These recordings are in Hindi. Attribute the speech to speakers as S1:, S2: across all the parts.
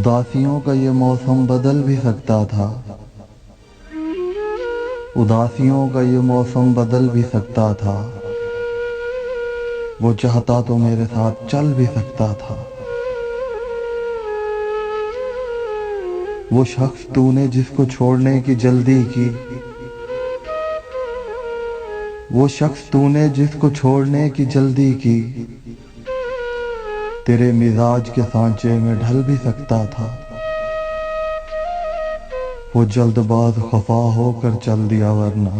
S1: उदासियों का ये मौसम बदल भी सकता था। उदासियों का ये मौसम बदल भी सकता था। वो चाहता तो मेरे साथ चल भी सकता था। वो शख्स तूने जिसको छोड़ने की जल्दी की, वो शख्स तूने जिसको छोड़ने की जल्दी की, तेरे मिजाज के सांचे में ढल भी सकता था। वो जल्दबाज खफा होकर चल दिया वरना,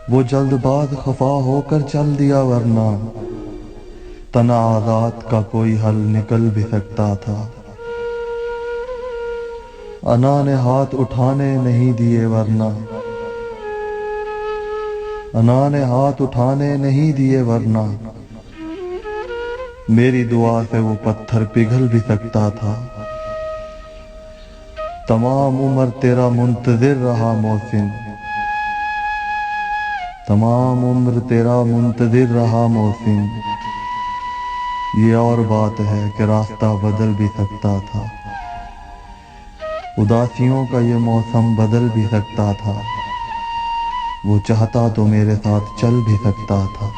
S1: वो जल्दबाज खफा होकर चल दिया वरना, तनाज़ात का कोई हल निकल भी सकता था। अना ने हाथ उठाने नहीं दिए वरना, अना ने हाथ उठाने नहीं दिए वरना, मेरी दुआ से वो पत्थर पिघल भी सकता था। तमाम उम्र तेरा मुंतजिर रहा मोहसिन, तमाम उम्र तेरा मुंतजिर रहा मोहसिन, ये और बात है कि रास्ता बदल भी सकता था। उदासियों का ये मौसम बदल भी सकता था। वो चाहता तो मेरे साथ चल भी सकता था।